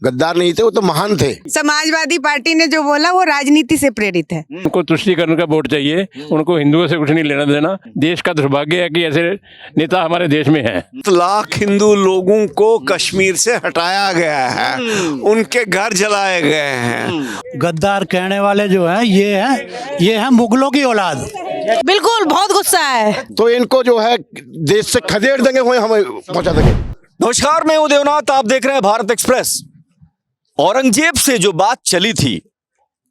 गद्दार नहीं थे, वो तो महान थे। समाजवादी पार्टी ने जो बोला वो राजनीति से प्रेरित है। उनको तुष्टीकरण का वोट चाहिए, उनको हिंदुओं से कुछ नहीं लेना देना। देश का दुर्भाग्य है कि ऐसे नेता हमारे देश में हैं। लाख हिंदू लोगों को कश्मीर से हटाया गया है, उनके घर जलाए गए हैं। गद्दार कहने वाले जो हैं ये है मुगलों की औलाद। बिल्कुल, बहुत गुस्सा है। तो इनको जो है देश से खदेड़ देंगे, वहीं हमें पहुंचा देंगे। नमस्कार, मैं हूं देवनाथ, आप देख रहे हैं भारत एक्सप्रेस। औरंगजेब से जो बात चली थी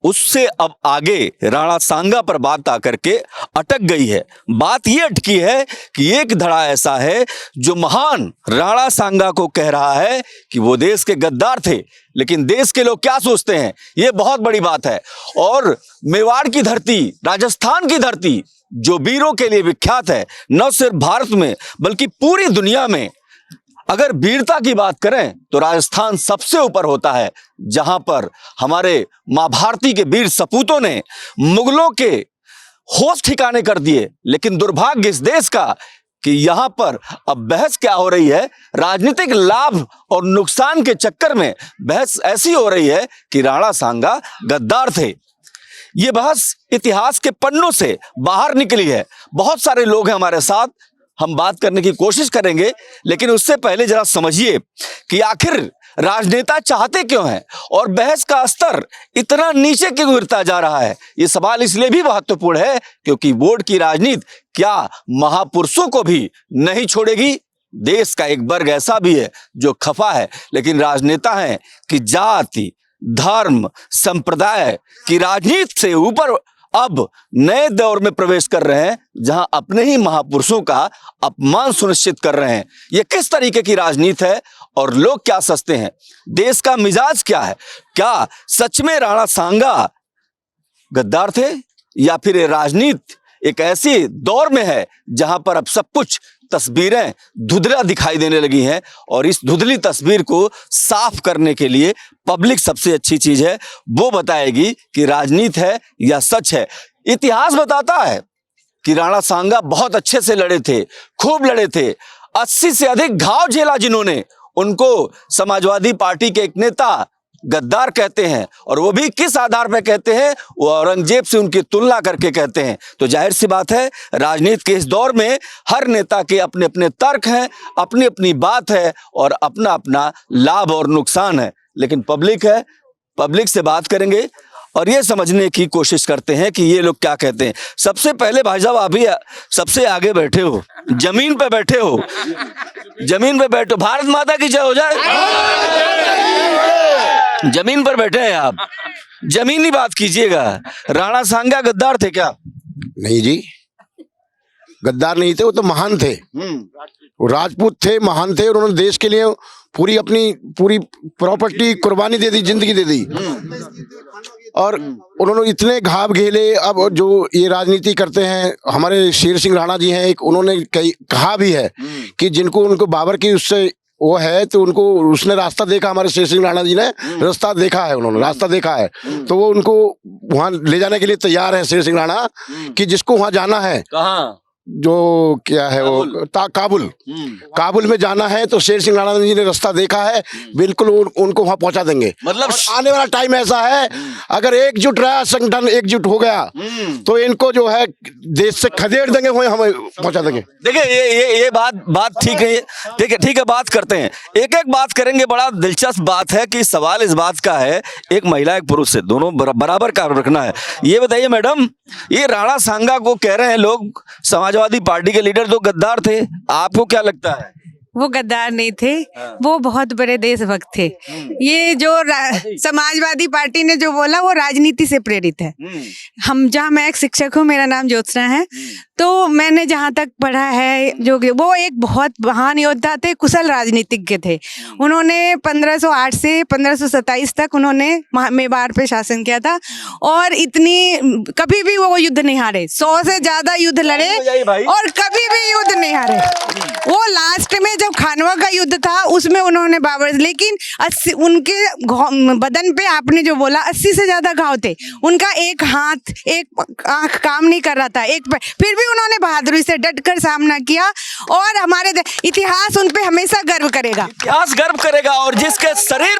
उससे अब आगे राणा सांगा पर बात आकर के अटक गई है। बात ये अटकी है कि एक धड़ा ऐसा है जो महान राणा सांगा को कह रहा है कि वो देश के गद्दार थे, लेकिन देश के लोग क्या सोचते हैं, ये बहुत बड़ी बात है। और मेवाड़ की धरती, राजस्थान की धरती जो वीरों के लिए विख्यात है, न सिर्फ भारत में बल्कि पूरी दुनिया में, अगर वीरता की बात करें तो राजस्थान सबसे ऊपर होता है, जहां पर हमारे मां भारती के वीर सपूतों ने मुगलों के होश ठिकाने कर दिए। लेकिन दुर्भाग्य इस देश का कि यहां पर अब बहस क्या हो रही है, राजनीतिक लाभ और नुकसान के चक्कर में बहस ऐसी हो रही है कि राणा सांगा गद्दार थे। ये बहस इतिहास के पन्नों से बाहर निकली है। बहुत सारे लोग हैं हमारे साथ, हम बात करने की कोशिश करेंगे, लेकिन उससे पहले जरा समझिए कि आखिर राजनेता चाहते क्यों हैं और बहस का स्तर इतना नीचे क्यों गिरता जा रहा है। ये सवाल इसलिए भी महत्वपूर्ण है क्योंकि वोट की राजनीति क्या महापुरुषों को भी नहीं छोड़ेगी। देश का एक वर्ग ऐसा भी है जो खफा है, लेकिन राजनेता हैं कि जाति, धर्म, संप्रदाय की राजनीति से ऊपर अब नए दौर में प्रवेश कर रहे हैं, जहां अपने ही महापुरुषों का अपमान सुनिश्चित कर रहे हैं। यह किस तरीके की राजनीति है और लोग क्या सोचते हैं, देश का मिजाज क्या है? क्या सच में राणा सांगा गद्दार थे या फिर ये राजनीति एक ऐसी दौर में है जहां पर अब सब कुछ तस्वीरें धुंधला दिखाई देने लगी हैं और इस धुंधली तस्वीर को साफ करने के लिए पब्लिक सबसे अच्छी चीज है, वो बताएगी कि राजनीति है या सच है। इतिहास बताता है कि राणा सांगा बहुत अच्छे से लड़े थे, खूब लड़े थे। 80 से अधिक घाव झेला जिन्होंने, उनको समाजवादी पार्टी के एक नेता गद्दार कहते हैं। और वो भी किस आधार पर कहते हैं, वो औरंगजेब से उनकी तुलना करके कहते हैं। तो जाहिर सी बात है, राजनीति के इस दौर में हर नेता के अपने अपने तर्क हैं, अपनी अपनी बात है और अपना अपना लाभ और नुकसान है। लेकिन पब्लिक है, पब्लिक से बात करेंगे और ये समझने की कोशिश करते हैं कि ये लोग क्या कहते हैं। सबसे पहले भाई साहब, आप ही सबसे आगे बैठे हो, जमीन पे बैठे हो, जमीन पे बैठो। भारत माता की जय हो जाए। जमीन पर बैठे हैं आप, जमीनी बात कीजिएगा। राणा सांगा गद्दार थे क्या? नहीं जी, गद्दार नहीं थे, वो तो महान थे। वो राजपूत थे, महान थे और उन्होंने देश के लिए पूरी अपनी पूरी प्रॉपर्टी कुर्बानी दे दी, जिंदगी दे दी। और उन्होंने इतने घाव घेले। अब जो ये राजनीति करते हैं, हमारे शेर सिंह राणा जी हैं, एक उन्होंने कहा भी है कि जिनको उनको बाबर की उससे वो है, तो उनको उसने रास्ता देखा, हमारे शेर सिंह राणा जी ने रास्ता देखा है, उन्होंने रास्ता देखा है, तो वो उनको वहां ले जाने के लिए तैयार है शेर सिंह राणा, कि जिसको वहां जाना है। कहाँ? जो क्या है वो काबुल, काबुल में जाना है, तो शेर सिंह राणा जी ने रास्ता देखा है, बिल्कुल उनको वहां पहुंचा देंगे। मतलब आने वाला टाइम ऐसा है, अगर एकजुट रहा, संगठन एकजुट हो गया, तो इनको जो है देश से खदेड़ देंगे, वहीं हमें पहुंचा देंगे। देखिए ये बात ठीक है। ठीक है, बात करते हैं, एक एक बात करेंगे। बड़ा दिलचस्प बात है कि सवाल इस बात का है, एक महिला एक पुरुष से दोनों बराबर का रखना है। ये बताइए मैडम, ये राणा सांगा को कह रहे हैं लोग समाजवादी पार्टी के लीडर तो गद्दार थे, आपको क्या लगता है? वो गद्दार नहीं थे, वो बहुत बड़े देशभक्त थे। ये जो समाजवादी पार्टी ने जो बोला वो राजनीति से प्रेरित है। मैं एक शिक्षक हूँ, मेरा नाम ज्योत्सना है। तो मैंने जहाँ तक पढ़ा है, जो वो एक बहुत महान योद्धा थे, कुशल राजनीतिज्ञ थे। उन्होंने 1508 से 1527 तक उन्होंने मेवाड़ पे शासन किया था और कभी भी वो युद्ध नहीं हारे। 100 से ज्यादा युद्ध लड़े और कभी भी युद्ध नहीं हारे। वो लास्ट में जब खानवा का युद्ध था उसमें उन्होंने बाबर, लेकिन 80 उनके बदन पे आपने जो बोला 80 से ज्यादा घाव थे, उनका एक हाथ एक आंख काम नहीं कर रहा था, फिर भी उन्होंने बहादुरी से डटकर सामना किया और हमारे इतिहास उन पे हमेशा गर्व करेगा। इतिहास गर्व करेगा। और जिसके शरीर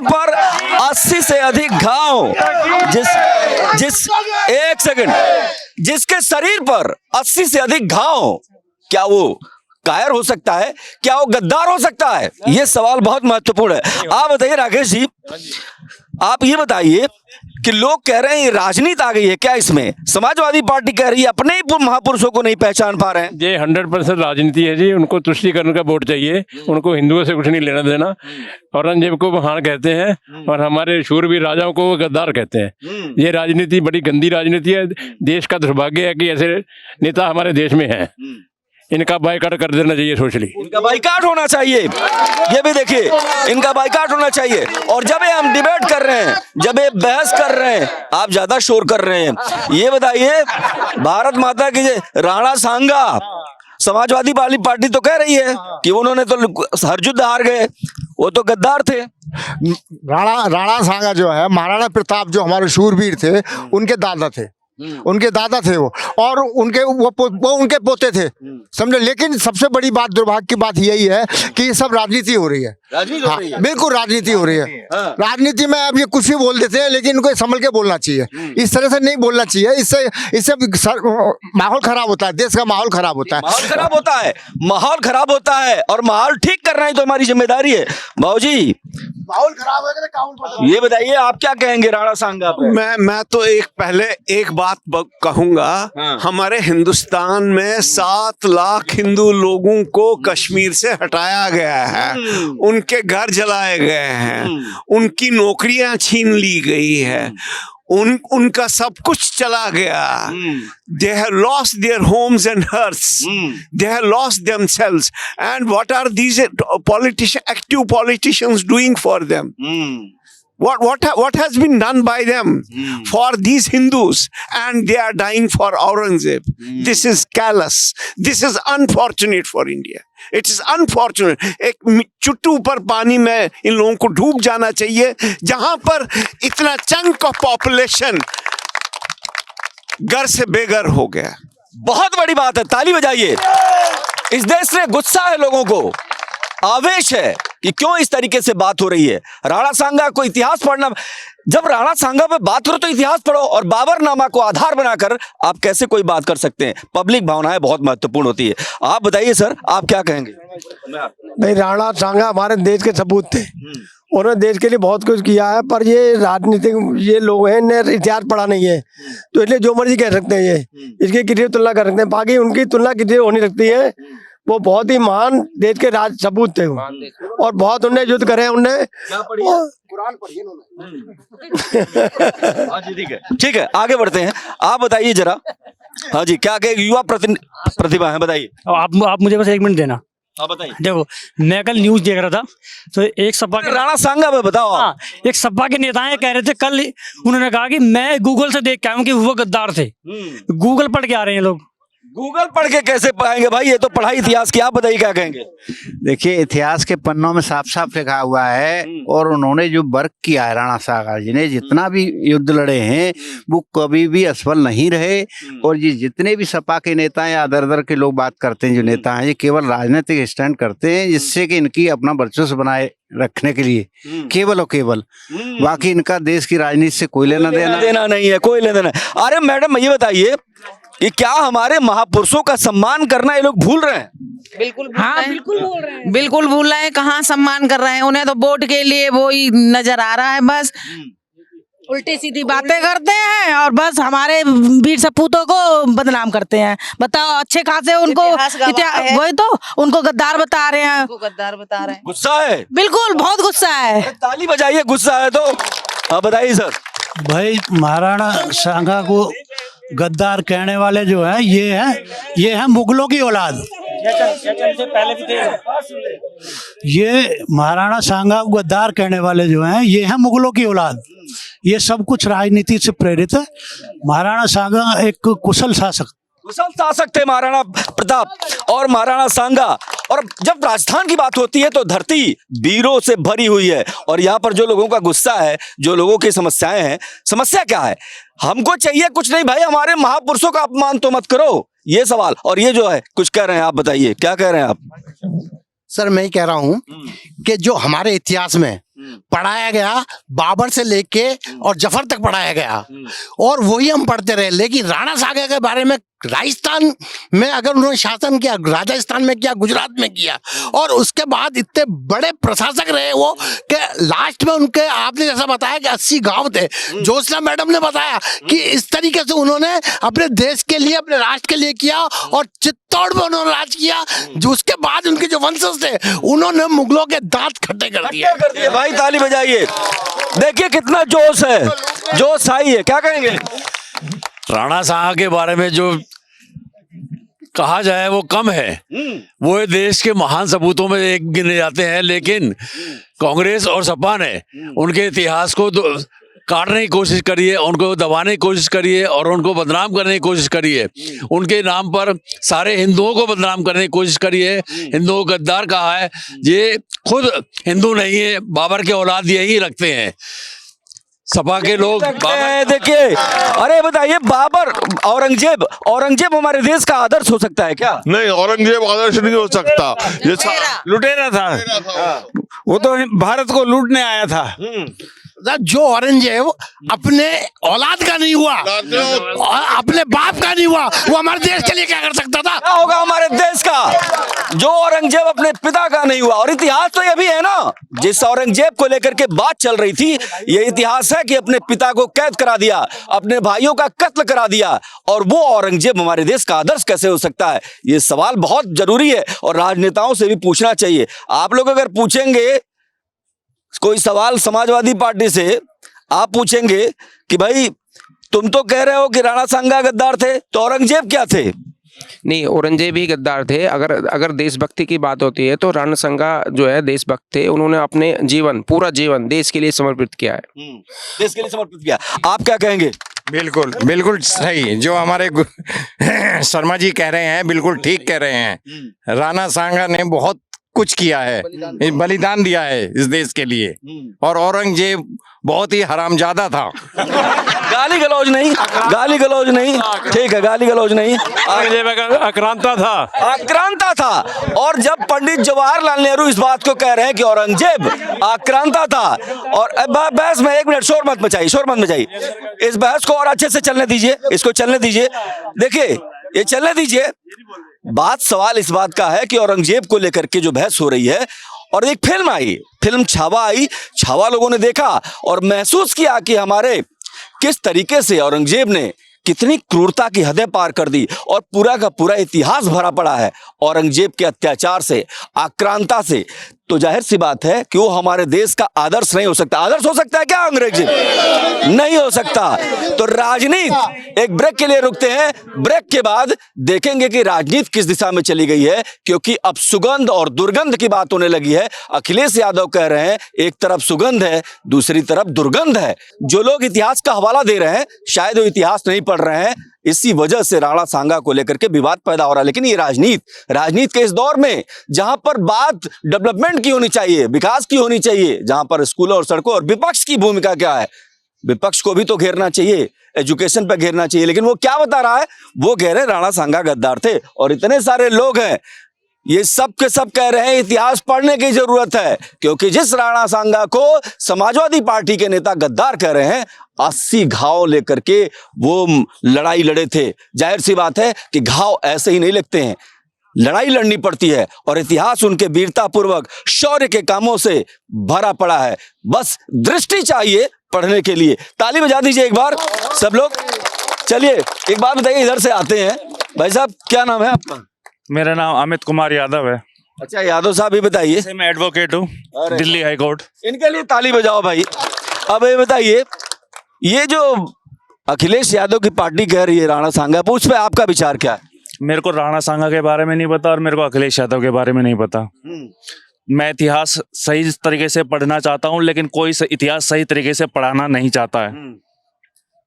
पर 80 से अधिक घाव, एक सेकंड, जिसके शरीर पर 80 से अधिक घाव, क्या वो कायर हो सकता है? क्या वो गद्दार हो सकता है? ये सवाल बहुत महत्वपूर्ण है। आप बताइए राकेश जी, आप ये बताइए कि लोग कह रहे हैं ये राजनीति आ गई है क्या इसमें? समाजवादी पार्टी कह रही है अपने ही महापुरुषों को नहीं पहचान पा रहे हैं। ये 100% राजनीति है जी। उनको तुष्टीकरण का वोट चाहिए, उनको हिंदुओं से कुछ नहीं लेना देना। औरंगजेब को महान कहते हैं और हमारे शूरवीर राजाओं को वो गद्दार कहते हैं। ये राजनीति बड़ी गंदी राजनीति है। देश का दुर्भाग्य है कि ऐसे नेता हमारे देश में हैं। इनका बाइकाट कर देना चाहिए सोशली। इनका बाइकाट होना चाहिए, ये भी देखिए, इनका बाइकाट होना चाहिए। और जब ये हम डिबेट कर रहे हैं, जब ये बहस कर रहे हैं, आप ज्यादा शोर कर रहे हैं। ये बताइए, भारत माता की राणा सांगा, समाजवादी वाली पार्टी तो कह रही है कि उन्होंने तो हर युद्ध हार गए, वो तो गद्दार थे। राणा सांगा जो है, महाराणा प्रताप जो हमारे शूरवीर थे, उनके दादा थे, वो, और उनके वो उनके पोते थे, समझे। लेकिन सबसे बड़ी बात, दुर्भाग्य की बात यही है कि ये सब राजनीति हो रही है। हाँ, बिल्कुल राजनीति हो रही है। राजनीति में अब ये कुछ भी बोल देते हैं, लेकिन इनको संभल के बोलना चाहिए। इस तरह से नहीं बोलना चाहिए, इससे माहौल खराब होता है, देश का माहौल खराब होता है। माहौल खराब होता है और माहौल ठीक करना ही तो हमारी जिम्मेदारी है। बाबूजी, माहौल खराब होगा। ये बताइए आप क्या कहेंगे राणा सांगा पे? मैं तो पहले एक बात कहूंगा। हमारे हिंदुस्तान में 7 लाख हिंदू लोगों को कश्मीर से हटाया गया है, उनके घर जलाए गए हैं, उनकी नौकरियां छीन ली गई है, उनका सब कुछ चला गया। They have lost their homes and hearths. They have lost themselves. And what are these active politicians doing for them? What has been done by them for these Hindus? And they are dying for Aurangzeb. This is callous. This is unfortunate for India. It is unfortunate. एक चुट्टू ऊपर पानी में इन लोगों को डूब जाना चाहिए, जहां पर इतना चंक ऑफ पॉपुलेशन घर से बेघर हो गया। बहुत बड़ी बात है, ताली बजाइए। इस देश में गुस्सा है, लोगों को आवेश है कि क्यों इस तरीके से बात हो रही है। राणा सांगा को इतिहास पढ़ना, जब राणा सांगा पे बात करो तो इतिहास पढ़ो, और बाबरनामा को आधार बनाकर आप कैसे कोई बात कर सकते हैं? पब्लिक भावनाएं बहुत महत्वपूर्ण होती है। आप बताइए सर, आप क्या कहेंगे? नहीं, राणा सांगा हमारे देश के सपूत थे, उन्होंने देश के लिए बहुत कुछ किया है, पर ये राजनीतिक ये लोग हैं, इन्हें इतिहास पढ़ा नहीं है, तो इसलिए जो मर्जी कह सकते हैं, ये इसकी किसी तुलना कर सकते हैं। बाकी उनकी तुलना किसी हो नहीं सकती है। वो बहुत ही महान देश के राज सपूत थे वो, और बहुत उनने युद्ध करे, उनने कुरान पढ़िए ठीक है, आगे बढ़ते हैं। आप बताइए जरा। हाँ जी, क्या युवा प्रतिभा है, बताइए। आप मुझे बस 1 मिनट देना। आप बताइए। देखो, मैं कल न्यूज देख रहा था, तो एक सपा के राणा सांगा पे बताओ आप। हाँ, एक सपा के नेताएं कह रहे थे कल, उन्होंने कहा कि मैं गूगल से देख के आया हूं कि वो गद्दार थे। गूगल पढ़ के आ रहे हैं लोग। गूगल पढ़ के कैसे पाएंगे भाई, ये तो पढ़ाई इतिहास की। आप बताइए क्या कहेंगे? देखिए, इतिहास के पन्नों में साफ साफ लिखा हुआ है, और उन्होंने जो वर्क किया है, राणा सांगा जी ने जितना भी युद्ध लड़े हैं, वो कभी भी असफल नहीं रहे। और ये जितने भी सपा के नेता हैं या दर के लोग बात करते हैं, जो नेता हैं, ये केवल राजनीतिक स्टैंड करते हैं, जिससे कि इनकी अपना वर्चस्व बनाए रखने के लिए, केवल और केवल। बाकी इनका देश की राजनीति से कोई लेना देना नहीं है, कोई लेना देना। अरे मैडम, ये बताइए कि क्या हमारे महापुरुषों का सम्मान करना ये लोग भूल रहे हैं? बिल्कुल बिल्कुल भूल रहे हैं। कहाँ सम्मान कर रहे हैं? उन्हें तो वोट के लिए वो ही नजर आ रहा है, बस उल्टी सीधी बातें करते हैं और बस हमारे वीर सपूतों को बदनाम करते हैं। बताओ, अच्छे खासे उनको वही तो उनको गद्दार बता रहे हैं, गुस्सा है, बिल्कुल बहुत गुस्सा है। ताली बजाइए, गुस्सा है तो। हाँ बताइए सर। भाई, महाराणा सांगा को गद्दार कहने वाले जो है, ये है मुगलों की औलाद। ये महाराणा सांगा को गद्दार कहने वाले जो हैं, ये है मुगलों की औलाद। ये सब कुछ राजनीति से प्रेरित है। महाराणा सांगा एक कुशल शासक कुशल शासक थे महाराणा प्रताप और महाराणा सांगा। और जब राजस्थान की बात होती है तो धरती वीरों से भरी हुई है। और यहाँ पर जो लोगों का गुस्सा है, जो लोगों की समस्याएं हैं, समस्या क्या है? हमको चाहिए कुछ नहीं भाई, हमारे महापुरुषों का अपमान तो मत करो, ये सवाल। और ये जो है कुछ कह रहे हैं, आप बताइए क्या कह रहे हैं आप? सर मैं ही कह रहा हूँ कि जो हमारे इतिहास में पढ़ाया गया, बाबर से लेके और जफर तक पढ़ाया गया और वही हम पढ़ते रहे। लेकिन राणा सागर के बारे में राजस्थान में अगर उन्होंने शासन किया, राजस्थान में किया, गुजरात में किया, और उसके बाद इतने बड़े प्रशासक रहे वो कि लास्ट में उनके, आपने जैसा बताया कि 80 गांव थे, ज्योत्सना मैडम ने बताया कि इस तरीके से उन्होंने अपने देश के लिए, अपने राष्ट्र के लिए किया और चित्तौड़ में उन्होंने राज किया। जो उसके बाद उनके जो वंशज थे उन्होंने मुगलों के दांत खट्टे कर दिए। भाई ताली बजाइए, देखिए कितना जोश है, जोश आई है। क्या कहेंगे? राणा साहब के बारे में जो कहा जाए वो कम है। वो देश के महान सपूतों में एक गिने जाते हैं, लेकिन कांग्रेस और सपा ने उनके इतिहास को काटने की कोशिश करी है, उनको दबाने की कोशिश करी है और उनको बदनाम करने की कोशिश करी है। उनके नाम पर सारे हिंदुओं को बदनाम करने की कोशिश करी है, हिंदुओं को गद्दार कहा है। ये खुद हिंदू नहीं है, बाबर के औलाद यही रखते हैं। सपा के लोग देखिए, अरे बताइए, बाबर, औरंगजेब हमारे देश का आदर्श हो सकता है क्या? नहीं, औरंगजेब आदर्श नहीं हो सकता। ये लुटेरा था, वो तो भारत को लूटने आया था। जो औरंगजेब अपने औलाद का नहीं हुआ, अपने बाप का नहीं हुआ, वो हमारे देश के लिए क्या कर सकता था? क्या होगा हमारे देश का? जो औरंगजेब अपने पिता का नहीं हुआ। और इतिहास तो ये भी है ना, जिस औरंगजेब को लेकर के बात चल रही थी, ये इतिहास है कि अपने पिता को कैद करा दिया, अपने भाइयों का कत्ल करा दिया, और वो औरंगजेब हमारे देश का आदर्श कैसे हो सकता है? ये सवाल बहुत जरूरी है और राजनेताओं से भी पूछना चाहिए। आप लोग अगर पूछेंगे कोई सवाल समाजवादी पार्टी से, आप पूछेंगे कि भाई तुम तो कह रहे हो कि राणा सांगा गद्दार थे, तो औरंगजेब क्या थे? नहीं, औरंगजेब ही गद्दार थे। अगर देशभक्ति की बात होती है तो राणा सांगा जो है देशभक्त थे। उन्होंने अपने जीवन, पूरा जीवन देश के लिए समर्पित किया है। देश के लिए समर्पित किया। आप क्या कहेंगे? बिल्कुल बिल्कुल सही, जो हमारे शर्मा जी कह रहे हैं बिल्कुल ठीक कह रहे हैं। राणा सांगा ने बहुत कुछ किया है, बलिदान दिया है इस देश के लिए। और औरंगजेब बहुत ही हरामजादा था। गाली गलौज नहीं, गाली गलौज नहीं, ठीक है, गाली गलौज नहीं। औरंगजेब आक्रांता था, आक्रांता था। और जब पंडित जवाहरलाल नेहरू इस बात को कह रहे हैं कि औरंगजेब आक्रांता था, और बहस में, एक मिनट, शोर मत मचाइए, इस बहस को और अच्छे से चलने दीजिए, इसको चलने दीजिए। देखिए, ये चलने दीजिए। सवाल इस बात का है कि औरंगजेब को लेकर के जो बहस हो रही है, और एक फिल्म आई, फिल्म छावा आई, छावा लोगों ने देखा और महसूस किया कि हमारे किस तरीके से औरंगजेब ने कितनी क्रूरता की हदें पार कर दी, और पूरा का पूरा इतिहास भरा पड़ा है औरंगजेब के अत्याचार से, आक्रांता से। तो जाहिर सी बात है कि वो हमारे देश का आदर्श नहीं हो सकता। आदर्श हो सकता है क्या औरंगजेब? नहीं हो सकता। तो राजनीति, एक ब्रेक के लिए रुकते हैं, ब्रेक के बाद देखेंगे कि राजनीति किस दिशा में चली गई है, क्योंकि अब सुगंध और दुर्गंध की बात होने लगी है। अखिलेश यादव कह रहे हैं एक तरफ सुगंध है, दूसरी तरफ दुर्गंध है। जो लोग इतिहास का हवाला दे रहे हैं, शायद वो इतिहास नहीं पढ़ रहे हैं। इसी वजह से राणा सांगा को लेकर के विवाद पैदा हो रहा है। लेकिन ये राजनीति के इस दौर में, जहां पर बात डेवलपमेंट की होनी चाहिए, विकास की होनी चाहिए, जहां पर स्कूलों और सड़कों, और विपक्ष की भूमिका क्या है? विपक्ष को भी तो घेरना चाहिए, एजुकेशन पर घेरना चाहिए। लेकिन वो क्या बता रहा है? वो कह रहे हैं राणा सांगा गद्दार थे। और इतने सारे लोग हैं, ये सब के सब कह रहे हैं इतिहास पढ़ने की जरूरत है, क्योंकि जिस राणा सांगा को समाजवादी पार्टी के नेता गद्दार कह रहे हैं, 80 घाव लेकर के वो लड़ाई लड़े थे। जाहिर सी बात है कि घाव ऐसे ही नहीं लगते हैं, लड़ाई लड़नी पड़ती है, और इतिहास उनके वीरता पूर्वक शौर्य के कामों से भरा पड़ा है। बस दृष्टि चाहिए पढ़ने के लिए। ताली बजा दीजिए एक बार सब लोग। चलिए एक बात बताइए, इधर से आते हैं। भाई साहब, क्या नाम है आपका? मेरा नाम अमित कुमार यादव है। अच्छा यादव साहब, ये बताइए। मैं एडवोकेट हूँ, दिल्ली हाई कोर्ट। इनके लिए ताली बजाओ भाई। अब ये बताइए, ये जो अखिलेश यादव की पार्टी कह रही है राणा सांगा, उस पर आपका विचार क्या है? मेरे को राणा सांगा के बारे में नहीं पता और मेरे को अखिलेश यादव के बारे में नहीं पता। मैं इतिहास सही तरीके से पढ़ना चाहता हूँ, लेकिन कोई इतिहास सही तरीके से पढ़ाना नहीं चाहता है।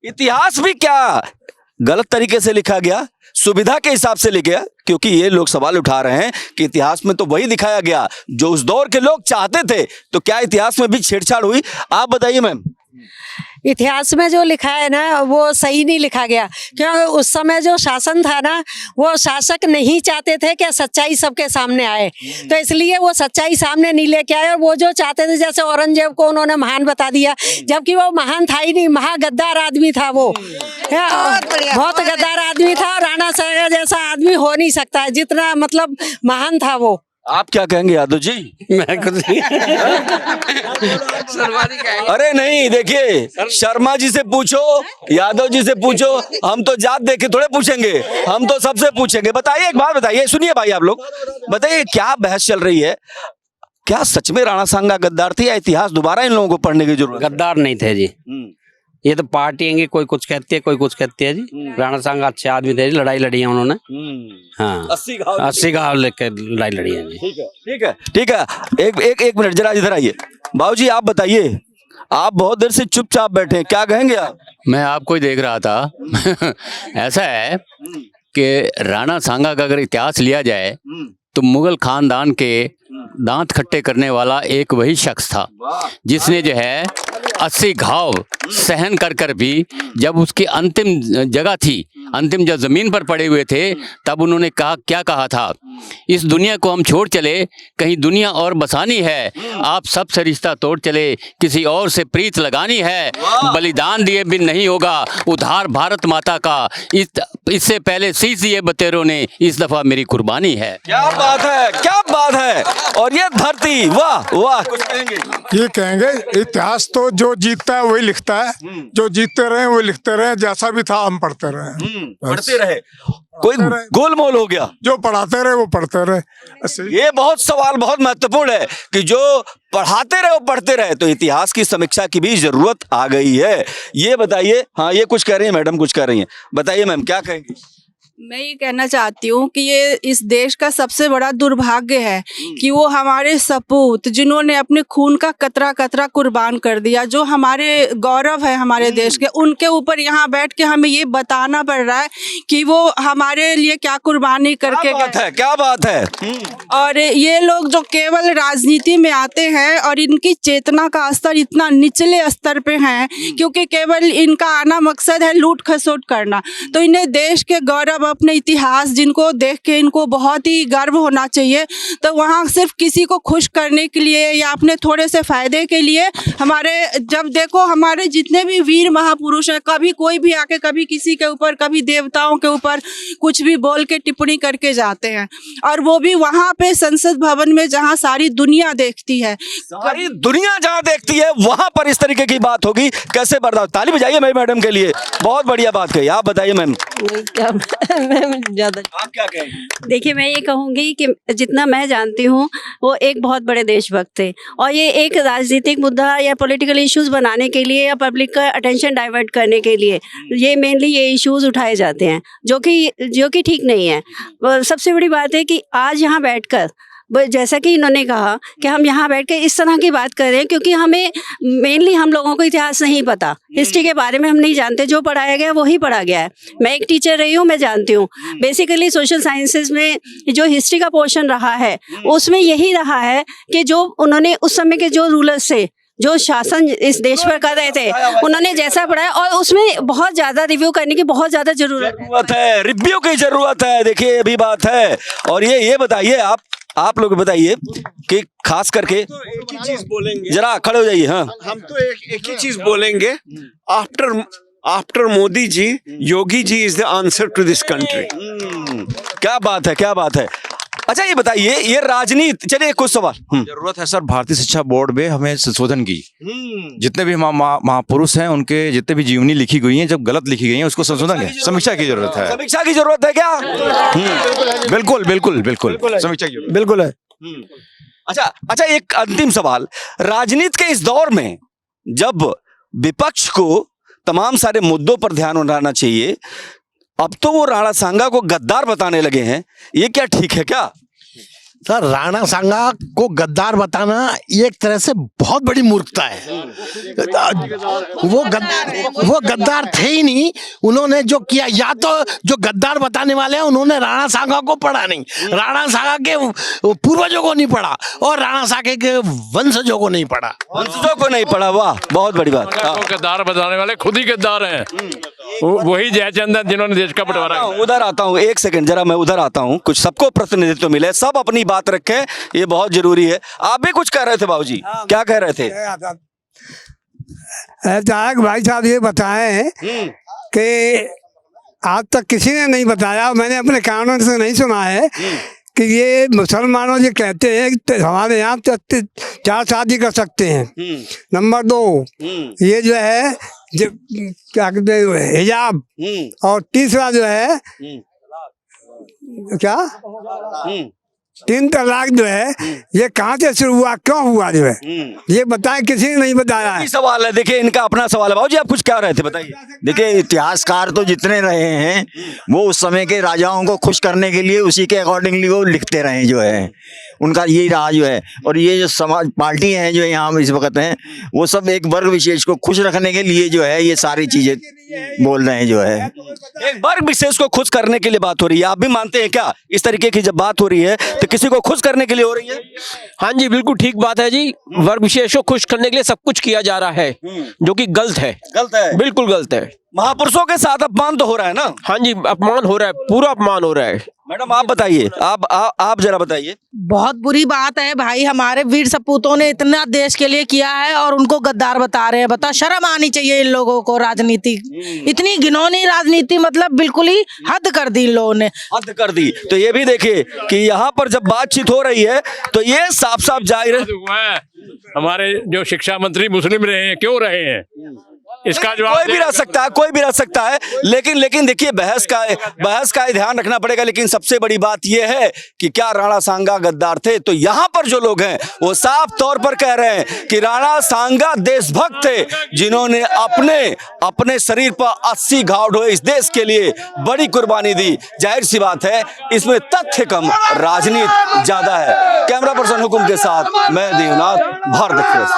इतिहास भी क्या गलत तरीके से लिखा गया? सुविधा के हिसाब से ले गया, क्योंकि ये लोग सवाल उठा रहे हैं कि इतिहास में तो वही दिखाया गया जो उस दौर के लोग चाहते थे, तो क्या इतिहास में भी छेड़छाड़ हुई? आप बताइए मैम। इतिहास में जो लिखा है ना वो सही नहीं लिखा गया, क्योंकि उस समय जो शासन था ना वो शासक नहीं चाहते थे कि सच्चाई सबके सामने आए, तो इसलिए वो सच्चाई सामने नहीं लेके आए। और वो जो चाहते थे, जैसे औरंगजेब को उन्होंने महान बता दिया, जबकि वो महान था ही नहीं, महागद्दार आदमी था वो, बहुत गद्दार आदमी था। और राणा साहंगा जैसा आदमी हो नहीं सकता है, जितना मतलब महान था वो। आप क्या कहेंगे यादव जी? मैं कुछ नहीं। अरे नहीं, देखिए शर्मा जी से पूछो, यादव जी से पूछो, हम तो जात देख के थोड़े पूछेंगे, हम तो सबसे पूछेंगे। बताइए, एक बात बताइए, सुनिए भाई आप लोग, बताइए क्या बहस चल रही है? क्या सच में राणा सांगा गद्दार थी या इतिहास दोबारा इन लोगों को पढ़ने की जरूरत? गद्दार नहीं थे जी, ये तो पार्टी है, कोई कुछ कहती है कोई कुछ कहती है जी। राणा सांगा अच्छे आदमी थे जी, लड़ाई लड़ी है उन्होंने। हाँ, 80 घाव लेकर लड़ाई लड़ी है जी। ठीक है, ठीक है। एक मिनट जरा इधर आइए। बाबूजी आप बताइए, आप बहुत देर से चुपचाप बैठे हैं, क्या कहेंगे आप? मैं आपको ही देख रहा था। ऐसा है कि राणा सांगा का अगर इतिहास लिया जाए तो मुगल खानदान के दांत खट्टे करने वाला एक वही शख्स था जिसने जो है 80 घाव सहन कर भी जब उसकी अंतिम जगह थी, अंतिम जब जमीन पर पड़े हुए थे, तब उन्होंने क्या कहा था? इस दुनिया को हम छोड़ चले, कहीं दुनिया और बसानी है, आप सब से रिश्ता तोड़ चले, किसी और से प्रीत लगानी है, बलिदान दिए बिन नहीं होगा उद्धार भारत माता का, इससे पहले शीश दिए बतेरों ने, इस दफा मेरी कुर्बानी है। क्या बात है, क्या बात है। और ये धरती, वाह वाह, कुछ कहेंगे? ये कहेंगे इतिहास तो जो जीतता है वही लिखता है, जो जीतते रहे वो लिखते रहे, जैसा भी था हम पढ़ते रहे, पढ़ते रहे, कोई गोलमोल हो गया, जो पढ़ाते रहे वो पढ़ते रहे। ये बहुत सवाल बहुत महत्वपूर्ण है कि जो पढ़ाते रहे वो पढ़ते रहे, तो इतिहास की समीक्षा की भी जरूरत आ गई है। ये बताइए, हाँ ये कुछ कह रही है मैडम, कुछ कह रही हैं, बताइए मैम क्या कहेंगी? मैं ये कहना चाहती हूँ कि ये इस देश का सबसे बड़ा दुर्भाग्य है कि वो हमारे सपूत जिन्होंने अपने खून का कतरा कतरा कुर्बान कर दिया, जो हमारे गौरव है हमारे देश के, उनके ऊपर यहाँ बैठ के हमें ये बताना पड़ रहा है कि वो हमारे लिए क्या कुर्बानी करके गए। क्या बात है। और ये लोग जो केवल राजनीति में आते हैं और इनकी चेतना का स्तर इतना निचले स्तर पे है, क्योंकि केवल इनका आना मकसद है लूट खसोट करना, तो इन्हें देश के गौरव, अपने इतिहास जिनको देख के इनको बहुत ही गर्व होना चाहिए, तो वहाँ सिर्फ किसी को खुश करने के लिए या अपने थोड़े से फायदे के लिए हमारे, जब देखो हमारे जितने भी वीर महापुरुष हैं, कभी कोई भी आके कभी किसी के ऊपर, कभी देवताओं के ऊपर कुछ भी बोल के टिप्पणी करके जाते हैं, और वो भी वहाँ पे संसद भवन में जहाँ सारी दुनिया देखती है, सारी दुनिया जहाँ देखती है वहाँ पर इस तरीके की बात होगी, कैसे बर्दाश्त? ताली बजाइए मैडम के लिए, बहुत बढ़िया बात कही। आप बताइए मैम। ज्यादा आप क्या कहेंगे? देखिए, मैं ये कहूँगी कि जितना मैं जानती हूँ वो एक बहुत बड़े देशभक्त थे, और ये एक राजनीतिक मुद्दा या पॉलिटिकल इश्यूज बनाने के लिए या पब्लिक का अटेंशन डाइवर्ट करने के लिए ये मेनली ये इश्यूज उठाए जाते हैं, जो कि ठीक नहीं है। सबसे बड़ी बात है कि आज यहाँ बैठकर, जैसा कि इन्होंने कहा कि हम यहाँ बैठ के इस तरह की बात कर रहे हैं, क्योंकि हमें मेनली हम लोगों को इतिहास नहीं पता, हिस्ट्री के बारे में हम नहीं जानते, जो पढ़ाया गया वही पढ़ा गया है। मैं एक टीचर रही हूँ, मैं जानती हूँ बेसिकली सोशल साइंसेज में जो हिस्ट्री का पोर्शन रहा है उसमें यही रहा है कि जो उन्होंने उस समय के जो रूलर्स थे, जो शासन इस देश पर कर रहे थे, उन्होंने जैसा पढ़ाया, और उसमें बहुत ज्यादा रिव्यू करने की बहुत ज्यादा जरूरत है, रिव्यू की जरूरत है। देखिए ये भी बात है। और ये बताइए, आप लोग बताइए कि खास करके तो एक ही चीज बोलेंगे, जरा खड़े हो जाइए। हाँ, हम तो एक ही चीज बोलेंगे, after Modi ji, Yogi ji is the answer to this country. क्या बात है, क्या बात है। अच्छा ये बताइए, ये राजनीति, चलिए कुछ सवाल। जरूरत है सर भारतीय शिक्षा बोर्ड में हमें संशोधन की। जितने भी महापुरुष हैं उनके जितने भी जीवनी लिखी गई हैं, जब गलत लिखी गई हैं उसको संशोधन की समीक्षा की जरूरत है। समीक्षा की जरूरत है क्या? बिल्कुल बिल्कुल बिल्कुल समीक्षा की जरूरत बिल्कुल है। अच्छा एक अंतिम सवाल, राजनीति के इस दौर में जब विपक्ष को तमाम सारे मुद्दों पर ध्यान उठाना चाहिए, अब तो वो राणा सांगा को गद्दार बताने लगे हैं, ये क्या ठीक है क्या? सर राणा सांगा को गद्दार बताना एक तरह से बहुत बड़ी मूर्खता है। वो गद्दार थे ही नहीं। उन्होंने जो किया, या तो जो गद्दार बताने वाले हैं उन्होंने राणा सांगा को पढ़ा नहीं, राणा सांगा के पूर्वजों को नहीं पढ़ा और राणा सांगा के वंशजों को नहीं पढ़ा। वंशजों को नहीं पढ़ा, वाह बहुत बड़ी बात। गद्दार बताने वाले खुद ही गद्दार हैं। वही जयचंद हैं जिन्होंने देश का बंटवारा किया। उधर आता हूँ, एक सेकंड जरा मैं उधर आता हूँ। कुछ सबको प्रतिनिधित्व मिले, सब अपनी बात रखें, ये बहुत जरूरी है। आप भी कुछ कह रहे थे बाबूजी, क्या कह रहे थे? भाई साहब ये बताएं कि आज तक किसी ने नहीं बताया, मैंने अपने कानों से नहीं सुना है कि ये मुसलमानों ये कहते हैं कि हमारे यहाँ 4 शादी कर सकते हैं। नंबर 2 ये जो है क्या कहते हैं हिजाब, और तीसरा जो है क्या 3 तलाक जो है ये कहाँ से शुरू हुआ, क्यों हुआ जो है ये बताएं, किसी ने नहीं बताया है। सवाल है, देखिए इनका अपना सवाल है। बाबूजी आप कुछ कह रहे थे, बताइए। देखिए इतिहासकार तो जितने रहे हैं वो उस समय के राजाओं को खुश करने के लिए उसी के अकॉर्डिंगली वो लिखते रहे, जो है उनका यही रहा जो है। और ये जो समाज पार्टी हैं जो यहाँ इस वक्त हैं, वो सब एक वर्ग विशेष को खुश रखने के लिए जो है ये सारी चीजें बोल रहे हैं जो है। एक वर्ग विशेष को खुश करने के लिए बात हो रही है, आप भी मानते हैं क्या? इस तरीके की जब बात हो रही है तो किसी को खुश करने के लिए हो रही है? हाँ जी, बिल्कुल ठीक बात है जी। वर्ग विशेष को खुश करने के लिए सब कुछ किया जा रहा है, जो कि गलत है। गलत है, बिल्कुल गलत है। महापुरुषों के साथ अपमान तो हो रहा है ना? हाँ जी, अपमान हो रहा है, पूरा अपमान हो रहा है। मैडम आप बताइए, आप जरा बताइए। बहुत बुरी बात है भाई, हमारे वीर सपूतों ने इतना देश के लिए किया है और उनको गद्दार बता रहे हैं। बता, शर्म आनी चाहिए इन लोगों को। राजनीति इतनी घिनौनी राजनीति, मतलब बिल्कुल ही हद कर दी इन लोगों ने, हद कर दी। तो ये भी देखिए कि यहाँ पर जब बातचीत हो रही है तो ये साफ साफ जाहिर है। हमारे जो शिक्षा मंत्री मुस्लिम रहे हैं, क्यों रहे हैं, इसका जवाब कोई भी रह सकता है, कोई भी रह सकता है, लेकिन देखिए बहस का ध्यान रखना पड़ेगा। लेकिन सबसे बड़ी बात यह है कि क्या राणा सांगा गद्दार थे? तो यहाँ पर जो लोग हैं वो साफ तौर पर कह रहे हैं कि राणा सांगा देशभक्त थे, जिन्होंने अपने शरीर पर 80 घाव ढोए इस देश के लिए, बड़ी कुर्बानी दी। जाहिर सी बात है इसमें तथ्य कम, राजनीति ज्यादा है। कैमरा पर्सन हुकुम के साथ मैं देवनाथ, भारत एक्सप्रेस।